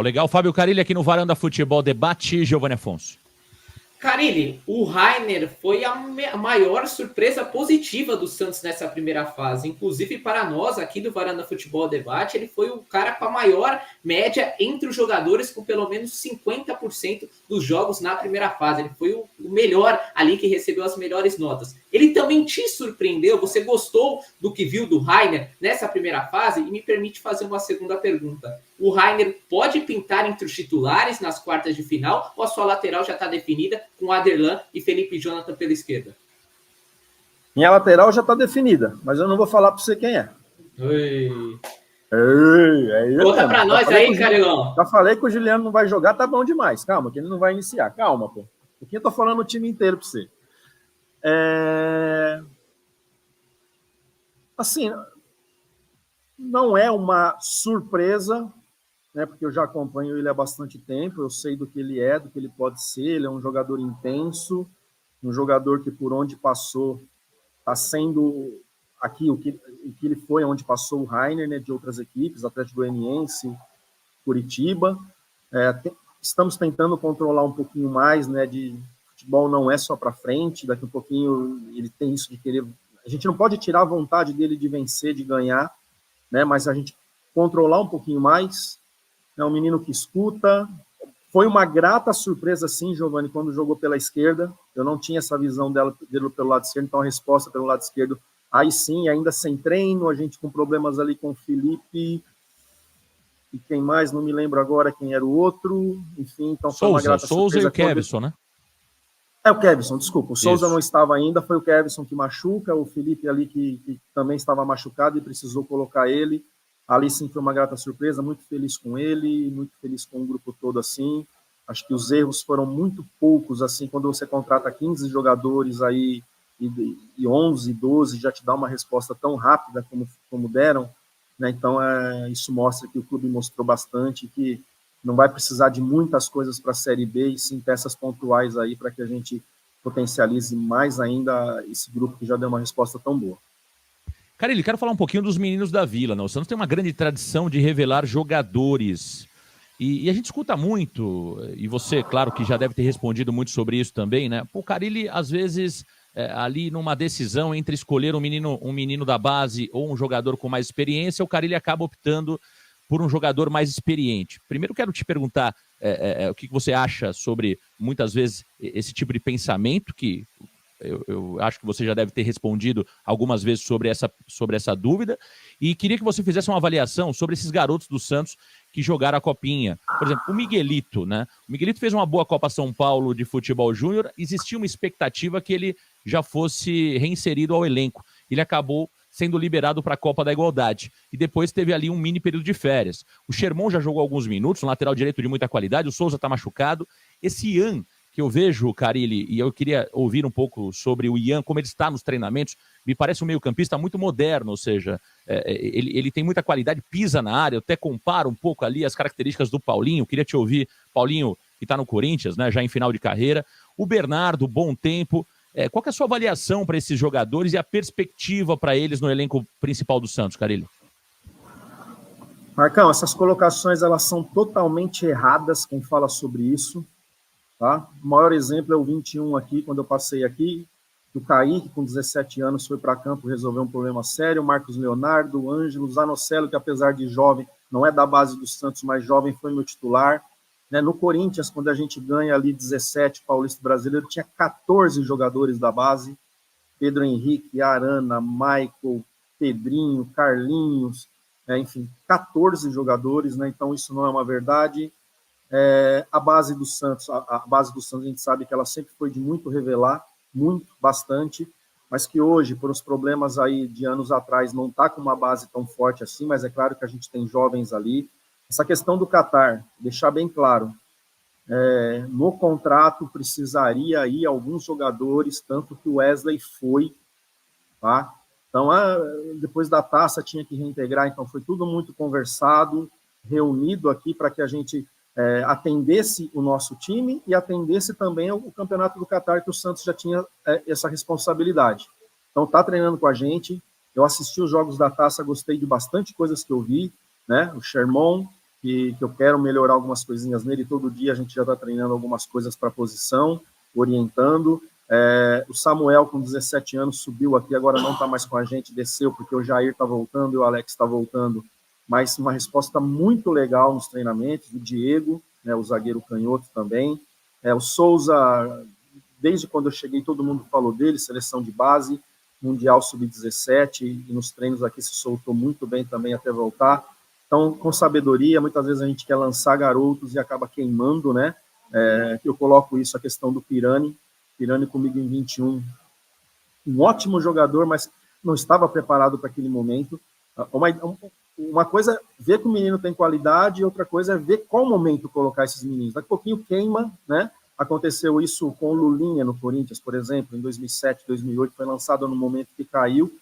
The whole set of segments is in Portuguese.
Legal, Fábio Carilli aqui no Varanda Futebol Debate, Giovanni Afonso. Carilli, o Rainer foi a maior surpresa positiva do Santos nessa primeira fase. Inclusive, para nós aqui do Varanda Futebol Debate, ele foi o cara com a maior média entre os jogadores, com pelo menos 50% dos jogos na primeira fase. Ele foi o melhor ali, que recebeu as melhores notas. Ele também te surpreendeu? Você gostou do que viu do Rainer nessa primeira fase? E me permite fazer uma segunda pergunta. O Rainer pode pintar entre os titulares nas quartas de final, ou a sua lateral já está definida com Aderlan e Felipe Jonathan pela esquerda? Minha lateral já está definida, mas eu não vou falar para você quem é. Conta para nós aí, Carilão. Já falei que o Juliano não vai jogar, tá bom demais. Calma, que ele não vai iniciar. Calma, pô. Aqui eu tô falando o time inteiro para você. Assim, não é uma surpresa, né, porque eu já acompanho ele há bastante tempo, eu sei do que ele é, do que ele pode ser. Ele é um jogador intenso, um jogador que por onde passou está sendo aqui o que ele foi, onde passou o Rainer, né, de outras equipes, Atlético Goianiense, Curitiba. Estamos tentando controlar um pouquinho mais, né, de futebol não é só para frente, daqui um pouquinho ele tem isso de querer. A gente não pode tirar a vontade dele de vencer, de ganhar, né, mas a gente controlar um pouquinho mais. É um menino que escuta. Foi uma grata surpresa, sim, Giovanni, quando jogou pela esquerda. Eu não tinha essa visão dele pelo lado esquerdo, então a resposta pelo lado esquerdo, aí sim, ainda sem treino, a gente com problemas ali com o Felipe, e quem mais, não me lembro agora quem era o outro, enfim, então foi uma grata surpresa. Souza e o Kevson, né? É o Kevson, desculpa, o Souza não estava ainda, foi o Kevson que machuca, o Felipe ali que também estava machucado e precisou colocar ele. Ali sim foi uma grata surpresa, muito feliz com ele, muito feliz com o grupo todo assim. Acho que os erros foram muito poucos, assim, quando você contrata 15 jogadores aí e 11, 12, já te dá uma resposta tão rápida como deram, né? Então isso mostra que o clube mostrou bastante, que não vai precisar de muitas coisas para a Série B, e sim peças pontuais aí para que a gente potencialize mais ainda esse grupo que já deu uma resposta tão boa. Carilli, quero falar um pouquinho dos meninos da Vila, né? O Santos tem uma grande tradição de revelar jogadores. E a gente escuta muito, e você, claro, que já deve ter respondido muito sobre isso também, né? O Carilli, às vezes, ali numa decisão entre escolher um menino da base ou um jogador com mais experiência, o Carilli acaba optando por um jogador mais experiente. Primeiro, quero te perguntar o que você acha sobre, muitas vezes, esse tipo de pensamento que... Eu acho que você já deve ter respondido algumas vezes sobre essa dúvida, e queria que você fizesse uma avaliação sobre esses garotos do Santos que jogaram a Copinha. Por exemplo, o Miguelito, né? O Miguelito fez uma boa Copa São Paulo de futebol júnior, existia uma expectativa que ele já fosse reinserido ao elenco. Ele acabou sendo liberado para a Copa da Igualdade, e depois teve ali um mini período de férias. O Sherman já jogou alguns minutos, um lateral direito de muita qualidade, o Souza está machucado. Esse Ian, que eu vejo, Carilli, e eu queria ouvir um pouco sobre o Ian, como ele está nos treinamentos, me parece um meio-campista muito moderno, ou seja, ele tem muita qualidade, pisa na área, eu até comparo um pouco ali as características do Paulinho, queria te ouvir, Paulinho, que está no Corinthians, né, já em final de carreira, o Bernardo, bom tempo, qual que é a sua avaliação para esses jogadores e a perspectiva para eles no elenco principal do Santos, Carilli? Marcão, essas colocações elas são totalmente erradas, quem fala sobre isso. Tá? O maior exemplo é o 21 aqui, quando eu passei aqui, o Kaique, com 17 anos, foi para campo resolver um problema sério, o Marcos Leonardo, o Ângelo, Zanocelo, que apesar de jovem, não é da base do Santos, mas jovem, foi meu titular. Né? No Corinthians, quando a gente ganha ali 17, Paulista Brasileiro, tinha 14 jogadores da base, Pedro Henrique, Arana, Michael, Pedrinho, Carlinhos, enfim, 14 jogadores, né? Então isso não é uma verdade. A base do Santos, a gente sabe que ela sempre foi de muito revelar, muito, bastante, mas que hoje, por os problemas aí de anos atrás, não está com uma base tão forte assim, mas é claro que a gente tem jovens ali. Essa questão do Qatar, deixar bem claro, no contrato precisaria aí alguns jogadores, tanto que o Wesley foi, tá? Então, depois da taça tinha que reintegrar, então foi tudo muito conversado, reunido aqui para que a gente atendesse o nosso time e atendesse também o campeonato do Qatar, que o Santos já tinha essa responsabilidade. Então, está treinando com a gente. Eu assisti os jogos da taça, gostei de bastante coisas que eu vi, né? O Sherman, que eu quero melhorar algumas coisinhas nele. Todo dia a gente já está treinando algumas coisas para a posição, orientando. O Samuel, com 17 anos, subiu aqui, agora não está mais com a gente, desceu, porque o Jair está voltando e o Alex está voltando. Mas uma resposta muito legal nos treinamentos. O Diego, né, o zagueiro canhoto também. O Souza, desde quando eu cheguei, todo mundo falou dele, seleção de base, Mundial Sub-17, e nos treinos aqui se soltou muito bem também até voltar. Então, com sabedoria, muitas vezes a gente quer lançar garotos e acaba queimando, né? Eu coloco isso, a questão do Pirani comigo em 21, um ótimo jogador, mas não estava preparado para aquele momento. Uma coisa é ver que o menino tem qualidade, e outra coisa é ver qual momento colocar esses meninos. Daqui a pouquinho queima, né? Aconteceu isso com o Lulinha no Corinthians, por exemplo, em 2007, 2008, foi lançado no momento que caiu,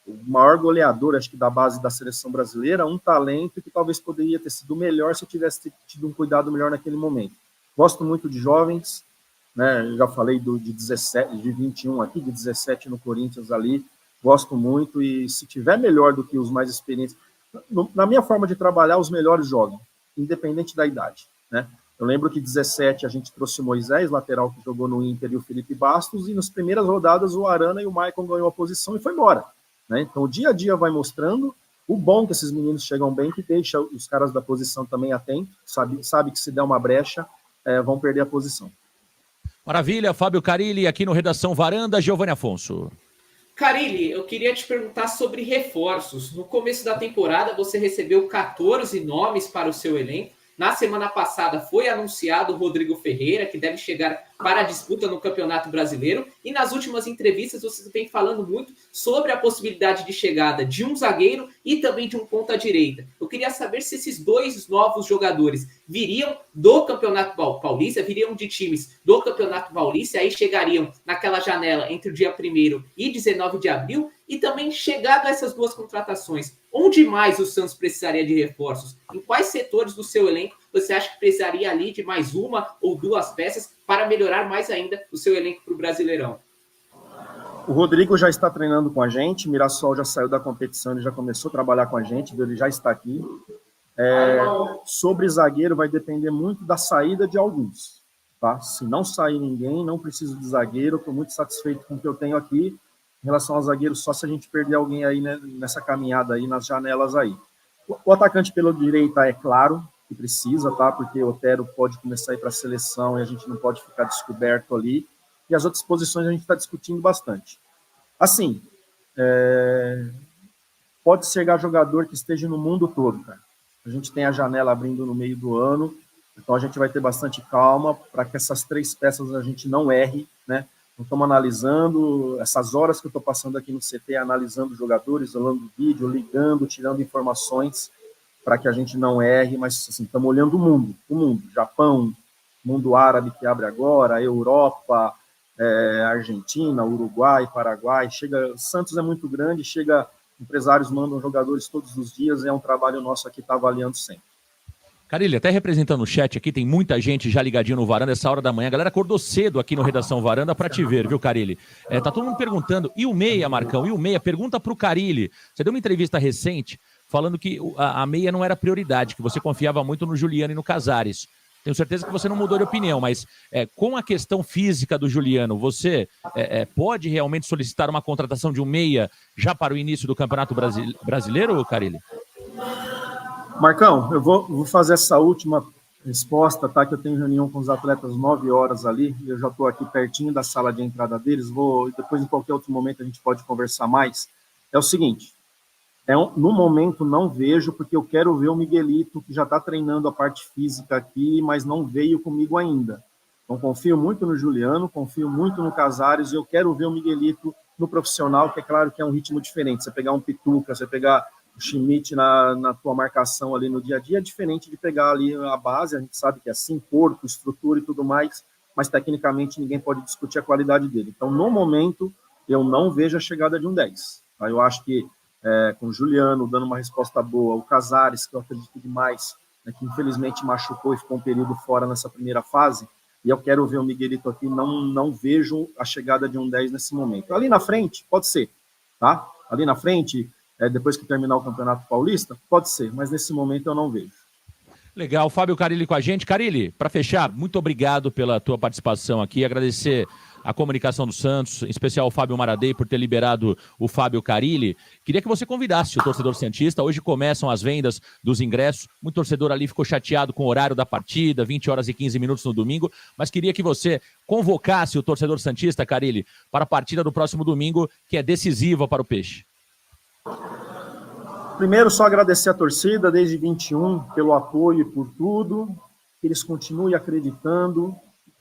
o maior goleador, acho que da base da seleção brasileira, um talento que talvez poderia ter sido melhor se eu tivesse tido um cuidado melhor naquele momento. Gosto muito de jovens, né? Já falei de 17, de 21 aqui, de 17 no Corinthians ali, gosto muito, e se tiver melhor do que os mais experientes, na minha forma de trabalhar, os melhores jogam, independente da idade, né? Eu lembro que 17 a gente trouxe o Moisés, lateral que jogou no Inter, e o Felipe Bastos, e nas primeiras rodadas o Arana e o Maicon ganhou a posição e foi embora, né? Então o dia a dia vai mostrando o bom que esses meninos chegam bem, que deixa os caras da posição também atentos, sabe que se der uma brecha, vão perder a posição. Maravilha, Fábio Carilli aqui no Redação Varanda, Giovanni Afonso. Carilli, eu queria te perguntar sobre reforços. No começo da temporada, você recebeu 14 nomes para o seu elenco. Na semana passada foi anunciado o Rodrigo Ferreira, que deve chegar para a disputa no Campeonato Brasileiro. E nas últimas entrevistas você vem falando muito sobre a possibilidade de chegada de um zagueiro e também de um ponta-direita. Eu queria saber se esses dois novos jogadores viriam do Campeonato Paulista, viriam de times do Campeonato Paulista, e aí chegariam naquela janela entre o dia 1º e 19 de abril. E também, chegado a essas duas contratações, onde mais o Santos precisaria de reforços? Em quais setores do seu elenco você acha que precisaria ali de mais uma ou duas peças para melhorar mais ainda o seu elenco para o Brasileirão? O Rodrigo já está treinando com a gente, Mirassol já saiu da competição, ele já começou a trabalhar com a gente, ele já está aqui. Sobre zagueiro, vai depender muito da saída de alguns, tá? Se não sair ninguém, não preciso de zagueiro, estou muito satisfeito com o que eu tenho aqui. Em relação ao zagueiro, só se a gente perder alguém aí, né, nessa caminhada aí, nas janelas aí. O atacante pela direita, é claro que precisa, tá? Porque o Otero pode começar a ir para a seleção e a gente não pode ficar descoberto ali. E as outras posições a gente está discutindo bastante. Assim, pode chegar jogador que esteja no mundo todo, cara. A gente tem a janela abrindo no meio do ano, então a gente vai ter bastante calma para que essas 3 peças a gente não erre, né? Estamos analisando, essas horas que eu estou passando aqui no CT, analisando jogadores, olhando vídeo, ligando, tirando informações, para que a gente não erre, mas assim, estamos olhando o mundo, Japão, mundo árabe que abre agora, Europa, Argentina, Uruguai, Paraguai, Santos é muito grande, empresários mandam jogadores todos os dias, é um trabalho nosso aqui, está avaliando sempre. Carilli, até representando o chat aqui, tem muita gente já ligadinho no Varanda essa hora da manhã. A galera acordou cedo aqui no Redação Varanda para te ver, viu, Carilli? Tá todo mundo perguntando, e o meia, Marcão? E o meia? Pergunta pro Carilli. Você deu uma entrevista recente falando que a meia não era prioridade, que você confiava muito no Juliano e no Casares. Tenho certeza que você não mudou de opinião, mas com a questão física do Juliano, você pode realmente solicitar uma contratação de um meia já para o início do Campeonato Brasileiro, Carilli? Marcão, eu vou fazer essa última resposta, tá? Que eu tenho reunião com os atletas 9 horas ali, e eu já estou aqui pertinho da sala de entrada deles, depois em qualquer outro momento a gente pode conversar mais. É o seguinte, no momento não vejo, porque eu quero ver o Miguelito, que já está treinando a parte física aqui, mas não veio comigo ainda. Então confio muito no Juliano, confio muito no Casares, e eu quero ver o Miguelito no profissional, que é claro que é um ritmo diferente. Você pegar um Pituca, você pegar o Schmidt na tua marcação ali no dia a dia é diferente de pegar ali a base, a gente sabe que é assim, corpo, estrutura e tudo mais, mas tecnicamente ninguém pode discutir a qualidade dele. Então, no momento, eu não vejo a chegada de um 10. Tá? Eu acho que com o Juliano dando uma resposta boa, o Casares, que eu acredito demais, né, que infelizmente machucou e ficou um período fora nessa primeira fase, e eu quero ver o Miguelito aqui, não vejo a chegada de um 10 nesse momento. Ali na frente, pode ser, tá? Ali na frente, depois que terminar o Campeonato Paulista, pode ser, mas nesse momento eu não vejo. Legal, Fábio Carilli com a gente. Carilli, para fechar, muito obrigado pela tua participação aqui, agradecer a comunicação do Santos, em especial o Fábio Maradei por ter liberado o Fábio Carilli. Queria que você convidasse o torcedor santista. Hoje começam as vendas dos ingressos. Muito torcedor ali ficou chateado com o horário da partida, 20 horas e 15 minutos no domingo, mas queria que você convocasse o torcedor santista, Carilli, para a partida do próximo domingo, que é decisiva para o Peixe. Primeiro, só agradecer a torcida desde 21 pelo apoio e por tudo, que eles continuem acreditando,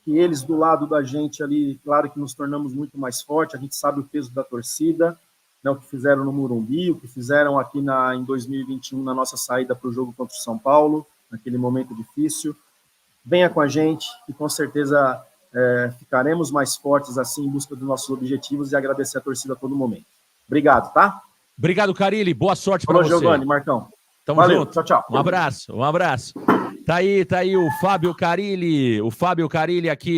que eles do lado da gente ali, claro que nos tornamos muito mais fortes, a gente sabe o peso da torcida, né, o que fizeram no Morumbi, o que fizeram aqui em 2021 na nossa saída para o jogo contra o São Paulo, naquele momento difícil. Venha com a gente e com certeza ficaremos mais fortes assim em busca dos nossos objetivos e agradecer a torcida a todo momento. Obrigado, tá? Obrigado, Carilli. Boa sorte para você. Giovanni, Marcão. Tamo Valeu, junto. tchau, tchau. Um abraço. Tá aí o Fábio Carilli. O Fábio Carilli aqui.